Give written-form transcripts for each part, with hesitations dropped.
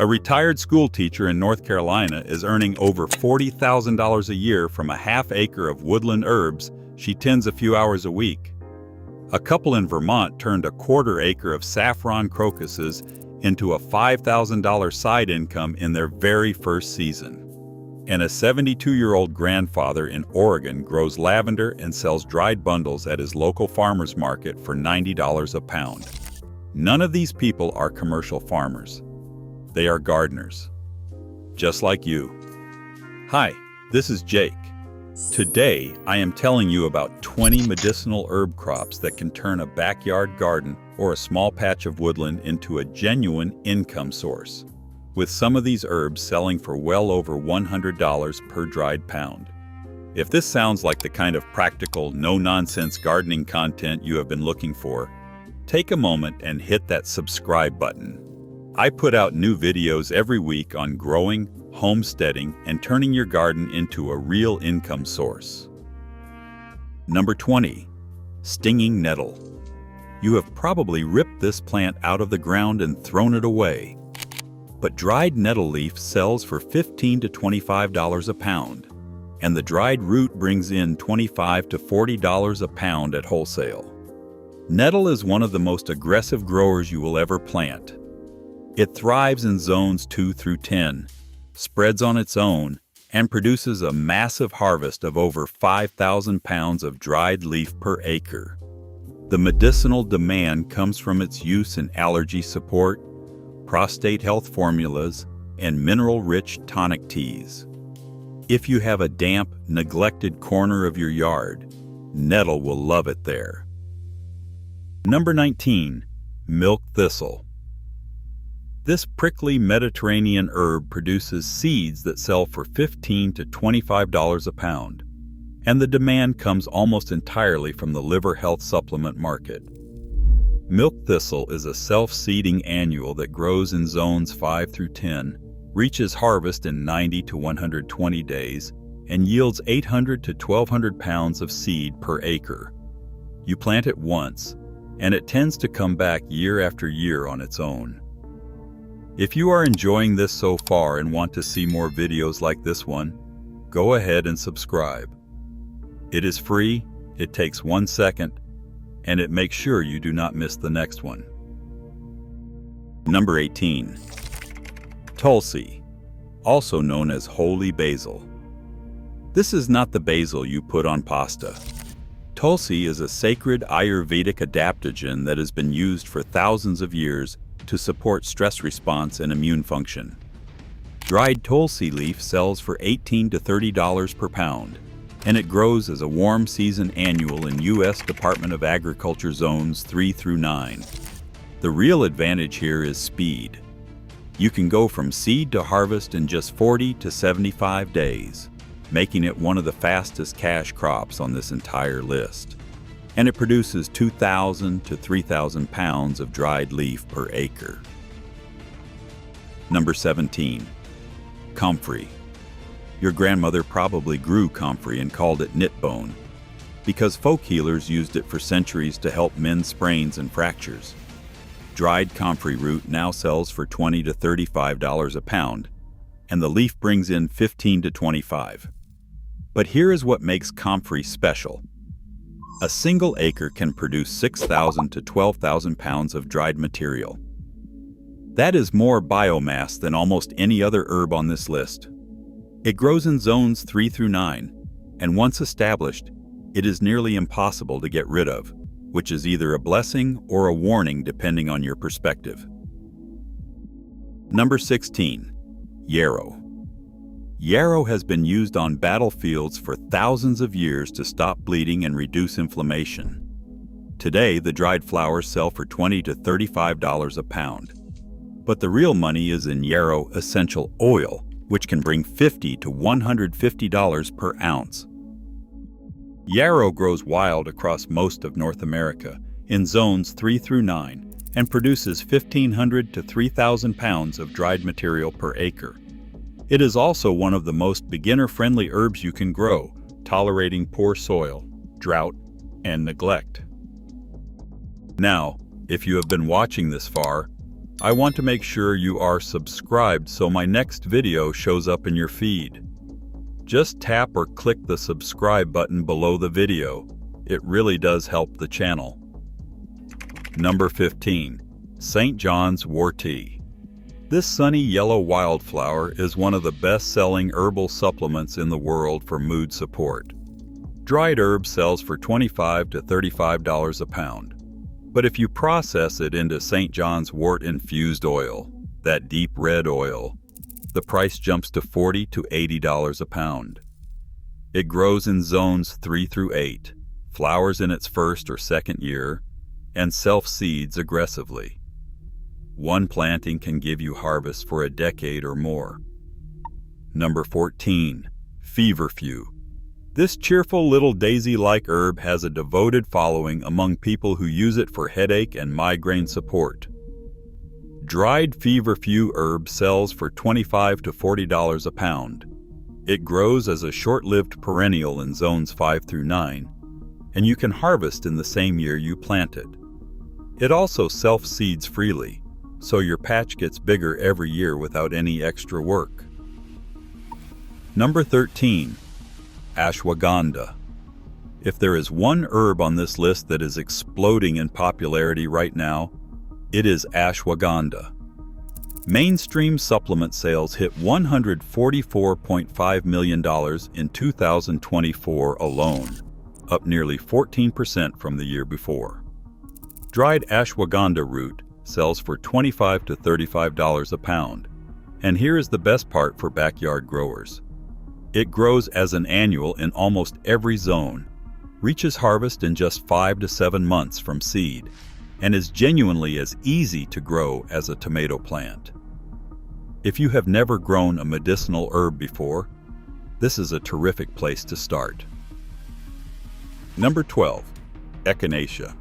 A retired school teacher in North Carolina is earning over $40,000 a year from a half-acre of woodland herbs she tends a few hours a week. A couple in Vermont turned a quarter-acre of saffron crocuses into a $5,000 side income in their very first season. And a 72-year-old grandfather in Oregon grows lavender and sells dried bundles at his local farmer's market for $90 a pound. None of these people are commercial farmers. They are gardeners, just like you. Hi, this is Jake. Today, I am telling you about 20 medicinal herb crops that can turn a backyard garden or a small patch of woodland into a genuine income source, with some of these herbs selling for well over $100 per dried pound. If this sounds like the kind of practical, no-nonsense gardening content you have been looking for, take a moment and hit that subscribe button. I put out new videos every week on growing, homesteading, and turning your garden into a real income source. Number 20. Stinging Nettle. You have probably ripped this plant out of the ground and thrown it away. But dried nettle leaf sells for $15 to $25 a pound, and the dried root brings in $25 to $40 a pound at wholesale. Nettle is one of the most aggressive growers you will ever plant. It thrives in zones 2 through 10, spreads on its own, and produces a massive harvest of over 5,000 pounds of dried leaf per acre. The medicinal demand comes from its use in allergy support, prostate health formulas, and mineral-rich tonic teas. If you have a damp, neglected corner of your yard, nettle will love it there. Number 19. Milk Thistle. This prickly Mediterranean herb produces seeds that sell for $15 to $25 a pound, and the demand comes almost entirely from the liver health supplement market. Milk thistle is a self-seeding annual that grows in zones 5 through 10, reaches harvest in 90 to 120 days, and yields 800 to 1,200 pounds of seed per acre. You plant it once, and it tends to come back year after year on its own. If you are enjoying this so far and want to see more videos like this one, go ahead and subscribe. It is free, it takes 1 second, and it makes sure you do not miss the next one. Number 18. Tulsi, also known as holy basil. This is not the basil you put on pasta. Tulsi is a sacred Ayurvedic adaptogen that has been used for thousands of years to support stress response and immune function. Dried Tulsi leaf sells for $18 to $30 per pound, and it grows as a warm season annual in U.S. Department of Agriculture zones 3 through 9. The real advantage here is speed. You can go from seed to harvest in just 40 to 75 days, making it one of the fastest cash crops on this entire list. And it produces 2,000 to 3,000 pounds of dried leaf per acre. Number 17. Comfrey. Your grandmother probably grew comfrey and called it knit bone, because folk healers used it for centuries to help mend sprains and fractures. Dried comfrey root now sells for $20 to $35 a pound, and the leaf brings in $15 to $25. But here is what makes comfrey special. A single acre can produce 6,000 to 12,000 pounds of dried material. That is more biomass than almost any other herb on this list. It grows in zones 3 through 9, and once established, it is nearly impossible to get rid of, which is either a blessing or a warning depending on your perspective. Number 16. Yarrow. Yarrow has been used on battlefields for thousands of years to stop bleeding and reduce inflammation. Today, the dried flowers sell for $20 to $35 a pound. But the real money is in yarrow essential oil, which can bring $50 to $150 per ounce. Yarrow grows wild across most of North America, in zones 3 through 9, and produces 1,500 to 3,000 pounds of dried material per acre. It is also one of the most beginner-friendly herbs you can grow, tolerating poor soil, drought, and neglect. Now, if you have been watching this far, I want to make sure you are subscribed so my next video shows up in your feed. Just tap or click the subscribe button below the video. It really does help the channel. Number 15. St. John's Wort Tea. This sunny yellow wildflower is one of the best-selling herbal supplements in the world for mood support. Dried herb sells for $25 to $35 a pound. But if you process it into St. John's Wort infused oil, that deep red oil, the price jumps to $40 to $80 a pound. It grows in zones 3 through 8, flowers in its first or second year, and self-seeds aggressively. One planting can give you harvest for a decade or more. Number 14. Feverfew. This cheerful little daisy-like herb has a devoted following among people who use it for headache and migraine support. Dried feverfew herb sells for $25 to $40 a pound. It grows as a short-lived perennial in zones 5 through 9, and you can harvest in the same year you plant it. It also self-seeds freely, so your patch gets bigger every year without any extra work. Number 13. Ashwagandha. If there is one herb on this list that is exploding in popularity right now, it is ashwagandha. Mainstream supplement sales hit $144.5 million in 2024 alone, up nearly 14% from the year before. Dried ashwagandha root sells for $25 to $35 a pound, and here is the best part for backyard growers. It grows as an annual in almost every zone, reaches harvest in just 5 to 7 months from seed, and is genuinely as easy to grow as a tomato plant. If you have never grown a medicinal herb before, this is a terrific place to start. Number 12. Echinacea.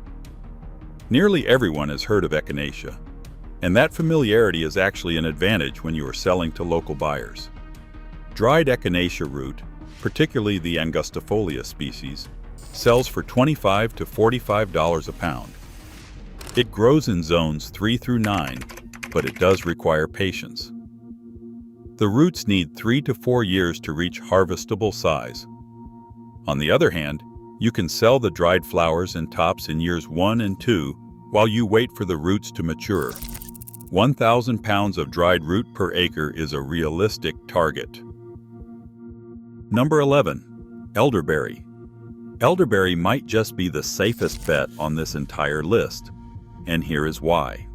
Nearly everyone has heard of Echinacea, and that familiarity is actually an advantage when you are selling to local buyers. Dried Echinacea root, particularly the angustifolia species, sells for $25 to $45 a pound. It grows in zones 3 through 9, but it does require patience. The roots need 3 to 4 years to reach harvestable size. On the other hand, you can sell the dried flowers and tops in years 1 and 2 while you wait for the roots to mature. 1,000 pounds of dried root per acre is a realistic target. Number 11. Elderberry. Elderberry might just be the safest bet on this entire list, and here is why.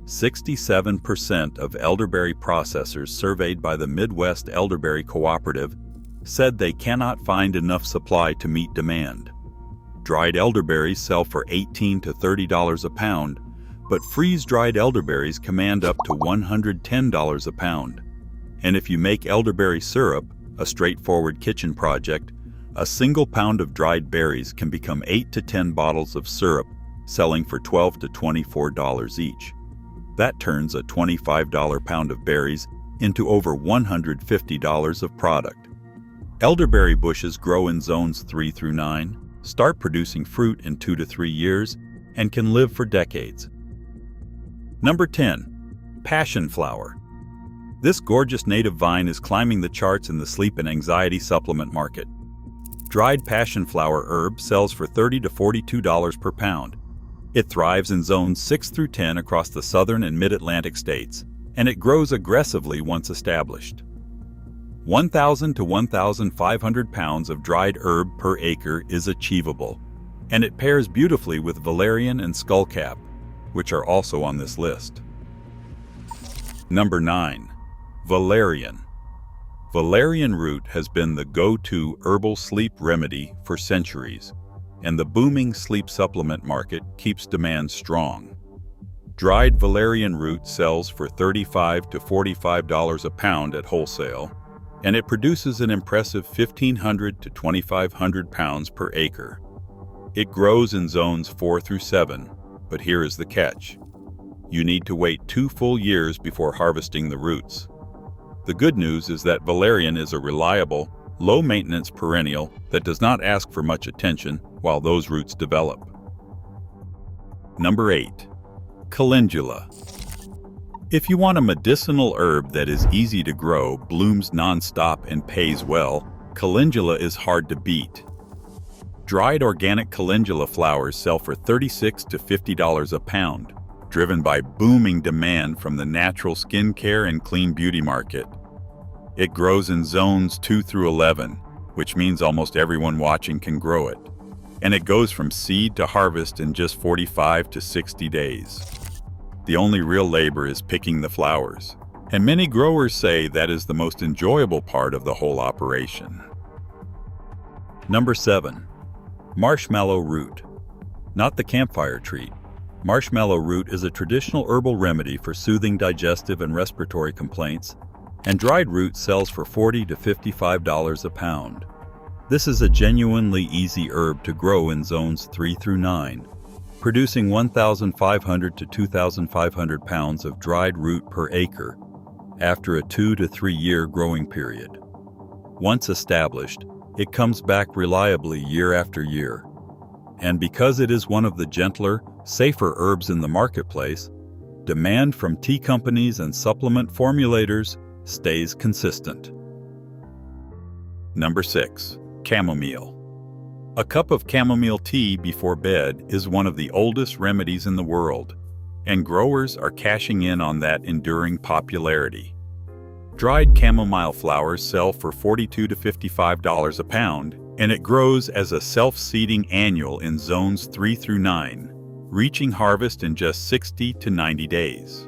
67% of elderberry processors surveyed by the Midwest Elderberry Cooperative said they cannot find enough supply to meet demand. Dried elderberries sell for $18 to $30 a pound, but freeze-dried elderberries command up to $110 a pound. And if you make elderberry syrup, a straightforward kitchen project, a single pound of dried berries can become 8 to 10 bottles of syrup, selling for $12 to $24 each. That turns a $25 pound of berries into over $150 of product. Elderberry bushes grow in zones 3 through 9, start producing fruit in 2 to 3 years, and can live for decades. Number 10. Passionflower. This gorgeous native vine is climbing the charts in the sleep and anxiety supplement market. Dried passionflower herb sells for $30 to $42 per pound. It thrives in zones 6 through 10 across the southern and mid-Atlantic states, and it grows aggressively once established. 1,000 to 1,500 pounds of dried herb per acre is achievable, and it pairs beautifully with Valerian and Skullcap, which are also on this list. Number 9. Valerian. Valerian root has been the go-to herbal sleep remedy for centuries, and the booming sleep supplement market keeps demand strong. Dried valerian root sells for $35 to $45 a pound at wholesale, and it produces an impressive 1,500 to 2,500 pounds per acre. It grows in zones 4 through 7, but here is the catch. You need to wait 2 full years before harvesting the roots. The good news is that valerian is a reliable, low-maintenance perennial that does not ask for much attention while those roots develop. Number 8. Calendula. If you want a medicinal herb that is easy to grow, blooms nonstop, and pays well, Calendula is hard to beat. Dried organic calendula flowers sell for $36 to $50 a pound, driven by booming demand from the natural skincare and clean beauty market. It grows in zones 2 through 11, which means almost everyone watching can grow it. And it goes from seed to harvest in just 45 to 60 days. The only real labor is picking the flowers, and many growers say that is the most enjoyable part of the whole operation. Number 7. Marshmallow Root. Not the campfire treat. Marshmallow root is a traditional herbal remedy for soothing digestive and respiratory complaints, and dried root sells for $40 to $55 a pound. This is a genuinely easy herb to grow in zones 3 through 9, producing 1,500 to 2,500 pounds of dried root per acre after a 2 to 3 year growing period. Once established, it comes back reliably year after year. And because it is one of the gentler, safer herbs in the marketplace, demand from tea companies and supplement formulators stays consistent. Number 6. Chamomile. A cup of chamomile tea before bed is one of the oldest remedies in the world, and growers are cashing in on that enduring popularity. Dried chamomile flowers sell for $42 to $55 a pound, and it grows as a self-seeding annual in zones 3 through 9, reaching harvest in just 60 to 90 days.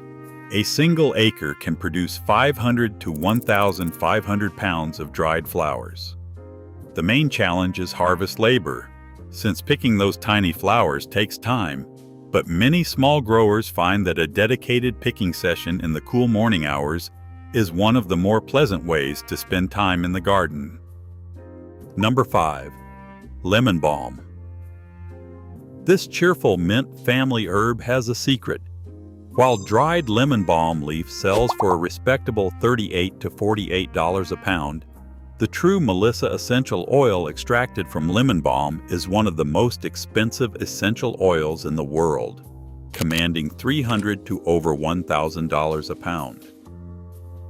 A single acre can produce 500 to 1,500 pounds of dried flowers. The main challenge is harvest labor, since picking those tiny flowers takes time, but many small growers find that a dedicated picking session in the cool morning hours is one of the more pleasant ways to spend time in the garden. Number 5. Lemon Balm. This cheerful mint family herb has a secret. While dried lemon balm leaf sells for a respectable $38 to $48 a pound, the true Melissa essential oil extracted from lemon balm is one of the most expensive essential oils in the world, commanding $300 to over $1,000 a pound.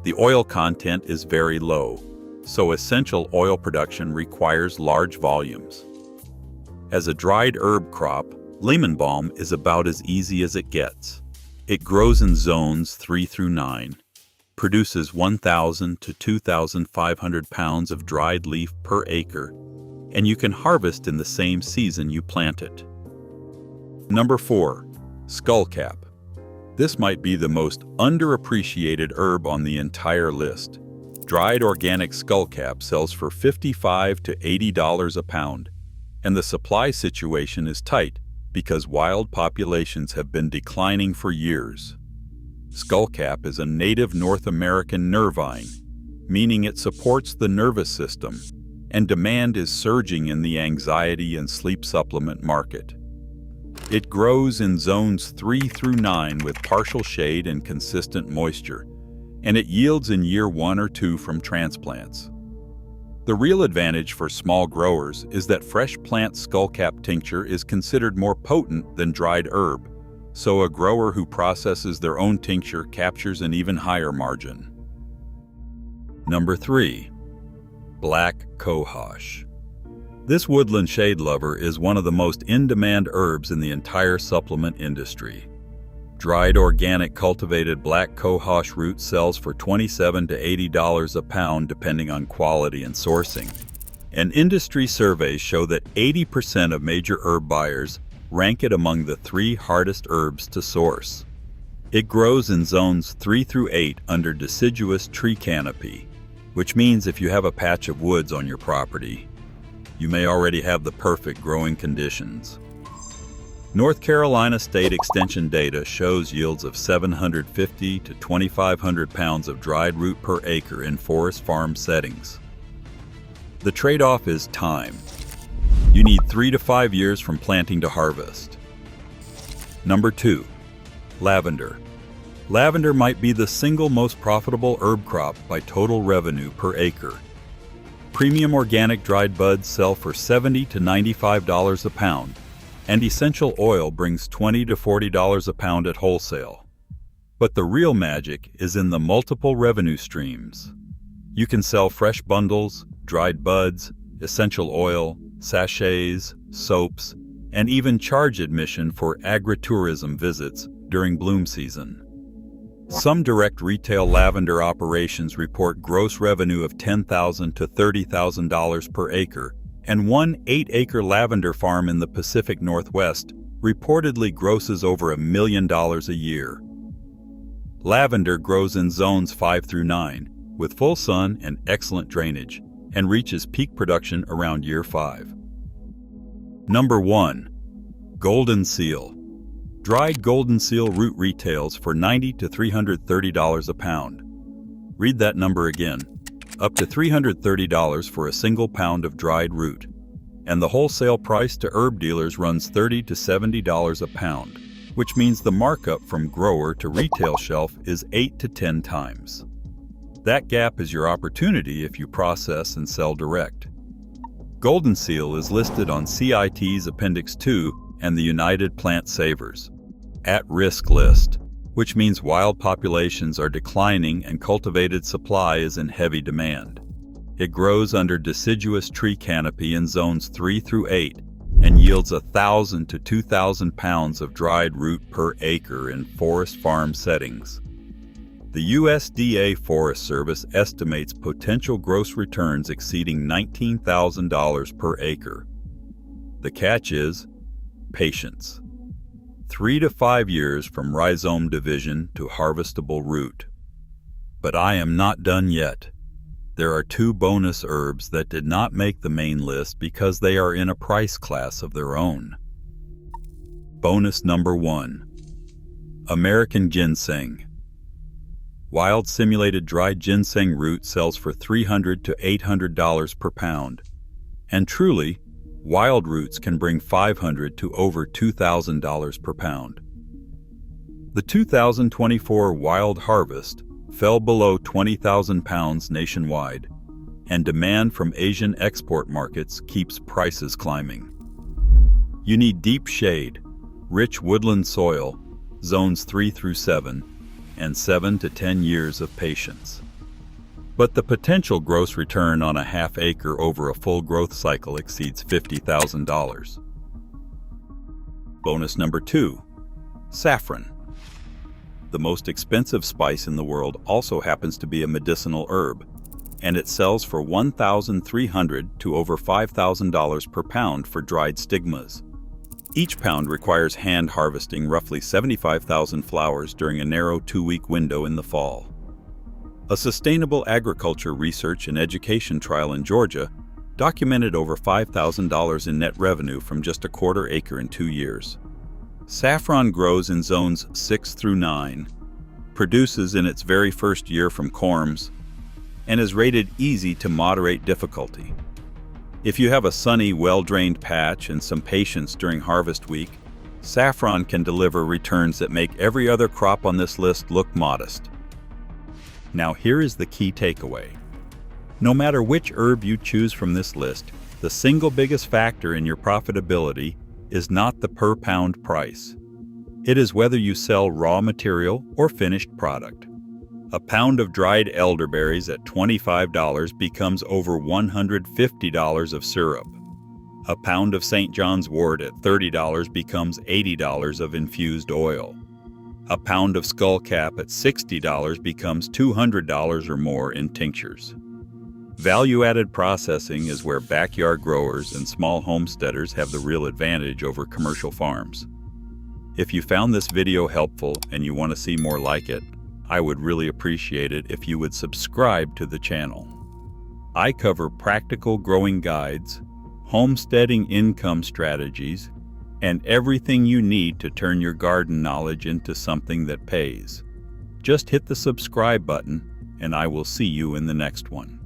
The oil content is very low, so essential oil production requires large volumes. As a dried herb crop, lemon balm is about as easy as it gets. It grows in zones 3 through 9, produces 1,000 to 2,500 pounds of dried leaf per acre, and you can harvest in the same season you plant it. Number 4. Skullcap. This might be the most underappreciated herb on the entire list. Dried organic skullcap sells for $55 to $80 a pound, and the supply situation is tight because wild populations have been declining for years. Skullcap is a native North American nervine, meaning it supports the nervous system, and demand is surging in the anxiety and sleep supplement market. It grows in zones 3 through 9 with partial shade and consistent moisture, and it yields in year 1 or 2 from transplants. The real advantage for small growers is that fresh plant skullcap tincture is considered more potent than dried herb, so a grower who processes their own tincture captures an even higher margin. Number 3. Black Cohosh. This woodland shade lover is one of the most in-demand herbs in the entire supplement industry. Dried organic cultivated black cohosh root sells for $27 to $80 a pound depending on quality and sourcing. And industry surveys show that 80% of major herb buyers rank it among the 3 hardest herbs to source. It grows in zones 3 through 8 under deciduous tree canopy, which means if you have a patch of woods on your property, you may already have the perfect growing conditions. North Carolina State Extension data shows yields of 750 to 2,500 pounds of dried root per acre in forest farm settings. The trade-off is time. You need 3 to 5 years from planting to harvest. Number 2. Lavender. Lavender might be the single most profitable herb crop by total revenue per acre. Premium organic dried buds sell for $70 to $95 a pound, and essential oil brings $20 to $40 a pound at wholesale. But the real magic is in the multiple revenue streams. You can sell fresh bundles, dried buds, essential oil, sachets, soaps, and even charge admission for agritourism visits during bloom season. Some direct retail lavender operations report gross revenue of $10,000 to $30,000 per acre, and one 8-acre lavender farm in the Pacific Northwest reportedly grosses over $1 million a year. Lavender grows in zones 5 through 9, with full sun and excellent drainage, and reaches peak production around year 5. Number 1. Goldenseal. Dried Goldenseal root retails for $90 to $330 a pound. Read that number again. Up to $330 for a single pound of dried root. And the wholesale price to herb dealers runs $30 to $70 a pound, which means the markup from grower to retail shelf is 8 to 10 times. That gap is your opportunity if you process and sell direct. Goldenseal is listed on CIT's Appendix 2 and the United Plant Savers at-risk list, which means wild populations are declining and cultivated supply is in heavy demand. It grows under deciduous tree canopy in zones 3 through 8 and yields 1,000 to 2,000 pounds of dried root per acre in forest farm settings. The USDA Forest Service estimates potential gross returns exceeding $19,000 per acre. The catch is patience. 3 to 5 years from rhizome division to harvestable root. But I am not done yet. There are 2 bonus herbs that did not make the main list because they are in a price class of their own. Bonus number 1. American Ginseng. Wild simulated dried ginseng root sells for $300 to $800 per pound. And truly, wild roots can bring $500 to over $2,000 per pound. The 2024 wild harvest fell below 20,000 pounds nationwide, and demand from Asian export markets keeps prices climbing. You need deep shade, rich woodland soil, zones 3 through 7, and 7 to 10 years of patience. But the potential gross return on a half acre over a full growth cycle exceeds $50,000. Bonus number 2. Saffron. The most expensive spice in the world also happens to be a medicinal herb, and it sells for $1,300 to over $5,000 per pound for dried stigmas. Each pound requires hand harvesting roughly 75,000 flowers during a narrow 2-week window in the fall. A sustainable agriculture research and education trial in Georgia documented over $5,000 in net revenue from just a quarter acre in 2 years. Saffron grows in zones 6 through 9, produces in its very first year from corms, and is rated easy to moderate difficulty. If you have a sunny, well-drained patch and some patience during harvest week, saffron can deliver returns that make every other crop on this list look modest. Now here is the key takeaway. No matter which herb you choose from this list, the single biggest factor in your profitability is not the per-pound price. It is whether you sell raw material or finished product. A pound of dried elderberries at $25 becomes over $150 of syrup. A pound of St. John's wort at $30 becomes $80 of infused oil. A pound of Skullcap at $60 becomes $200 or more in tinctures. Value-added processing is where backyard growers and small homesteaders have the real advantage over commercial farms. If you found this video helpful and you want to see more like it, I would really appreciate it if you would subscribe to the channel. I cover practical growing guides, homesteading income strategies, and everything you need to turn your garden knowledge into something that pays. Just hit the subscribe button, and I will see you in the next one.